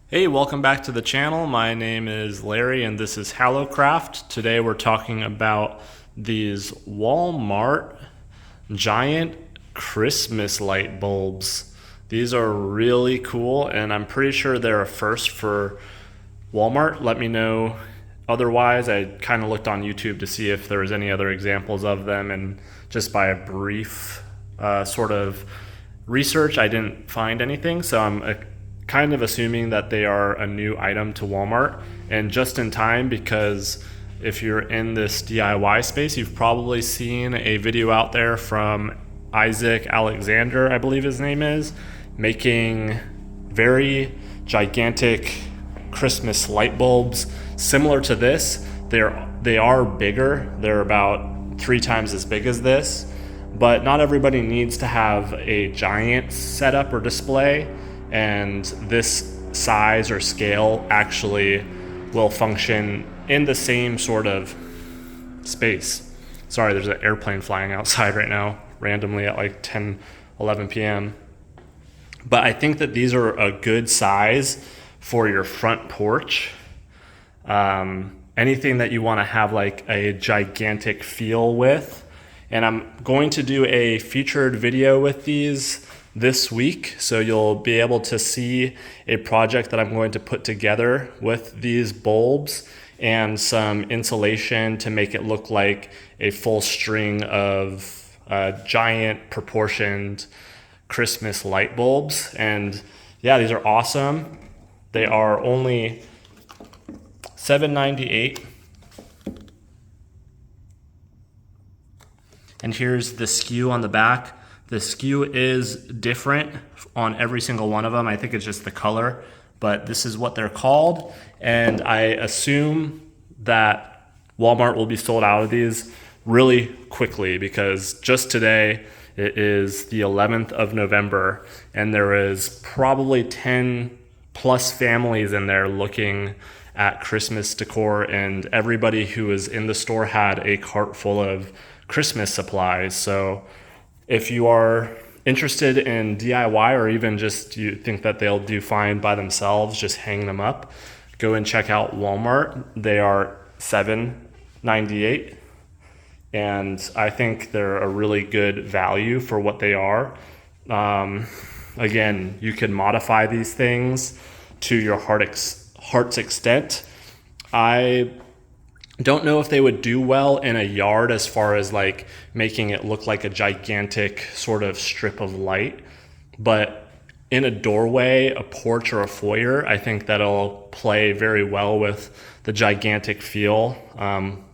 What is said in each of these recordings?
Hey, welcome back to the channel. My name is Larry and this is HalloCraft. Today we're talking about these Walmart giant Christmas light bulbs. These are really cool and I'm pretty sure they're a first for Walmart. Let me know otherwise. I kind of looked on YouTube to see if there was any other examples of them, and just by a brief sort of research, I didn't find anything. So I'm kind of assuming that they are a new item to Walmart and just in time, because if you're in this DIY space, you've probably seen a video out there from Isaac Alexander, I believe his name is, making very gigantic Christmas light bulbs similar to this. They are bigger. They're about 3 times as big as this, but not everybody needs to have a giant setup or display, and this size or scale actually will function in the same sort of space. Sorry, there's an airplane flying outside right now randomly at like 10-11 p.m. But I think that these are a good size for your front porch. Anything that you want to have like a gigantic feel with. And I'm going to do a featured video with these this week, so you'll be able to see a project that I'm going to put together with these bulbs and some insulation to make it look like a full string of giant proportioned Christmas light bulbs. And yeah, these are awesome. They are only $7.98. And here's the SKU on the back. The SKU is different on every single one of them. I think it's just the color, but this is what they're called. And I assume that Walmart will be sold out of these really quickly, because just today it is the 11th of November and there is probably 10 plus families in there looking at Christmas decor, and everybody who was in the store had a cart full of Christmas supplies. So if you are interested in DIY, or even just you think that they'll do fine by themselves, just hang them up, go and check out Walmart. They are $7.98, and I think they're a really good value for what they are. Again, you can modify these things to your heart's extent. I don't know if they would do well in a yard as far as like making it look like a gigantic sort of strip of light, but in a doorway, a porch, or a foyer, I think that'll play very well with the gigantic feel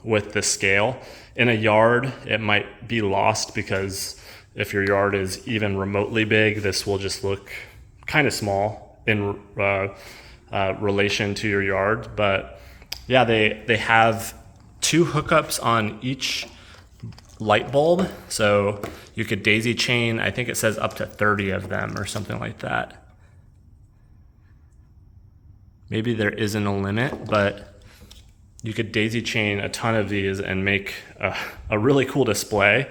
with the scale. In a yard, it might be lost, because if your yard is even remotely big, this will just look kind of small in relation to your yard. But yeah, they have 2 hookups on each light bulb, so you could daisy chain, I think it says up to 30 of them or something like that. Maybe there isn't a limit, but you could daisy chain a ton of these and make a really cool display,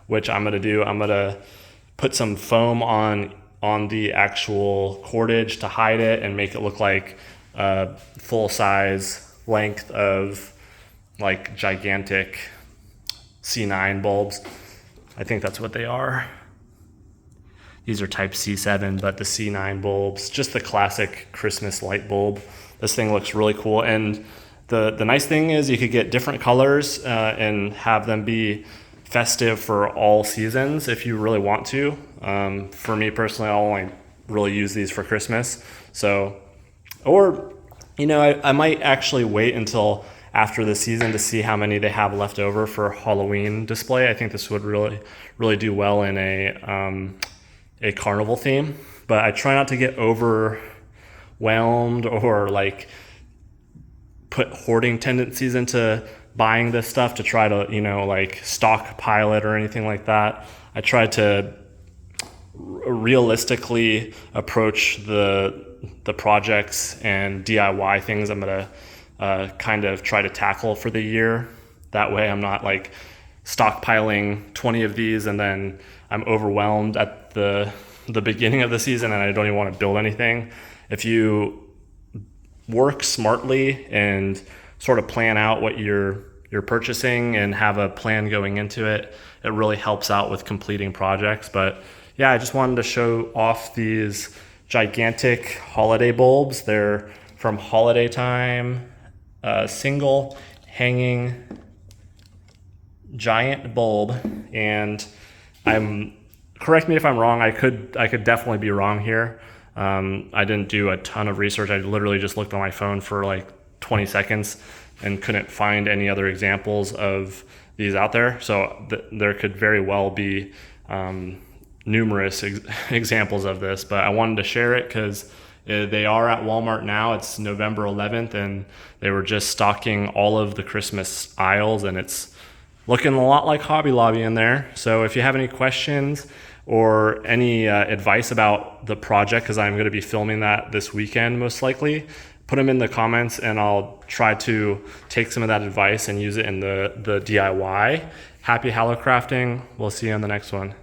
which I'm gonna do. I'm gonna put some foam on the actual cordage to hide it and make it look like a full size length of like gigantic C9 bulbs. I think that's what they are. These are type C7, but the C9 bulbs, just the classic Christmas light bulb. This thing looks really cool. And the nice thing is you could get different colors and have them be festive for all seasons if you really want to. For me personally, I'll only really use these for Christmas. So, or, you know, I might actually wait until after the season to see how many they have left over for Halloween display. I think this would really do well in a carnival theme. But I try not to get overwhelmed or like put hoarding tendencies into buying this stuff to try to, you know, like stockpile it or anything like that. I try to realistically approach the projects and DIY things I'm gonna kind of try to tackle for the year. That way I'm not like stockpiling 20 of these and then I'm overwhelmed at the beginning of the season and I don't even want to build anything. If you work smartly and sort of plan out what you're purchasing and have a plan going into it, it really helps out with completing projects. But yeah, I just wanted to show off these gigantic holiday bulbs. They're from Holiday Time, single hanging giant bulb. And correct me if I'm wrong, I could definitely be wrong here. I didn't do a ton of research. I literally just looked on my phone for like 20 seconds and couldn't find any other examples of these out there. So there could very well be numerous examples of this, but I wanted to share it because they are at Walmart now. It's November 11th, and they were just stocking all of the Christmas aisles, and it's looking a lot like Hobby Lobby in there. So if you have any questions or any advice about the project, because I'm going to be filming that this weekend most likely, put them in the comments and I'll try to take some of that advice and use it in the DIY. Happy Hallocrafting. We'll see you on the next one.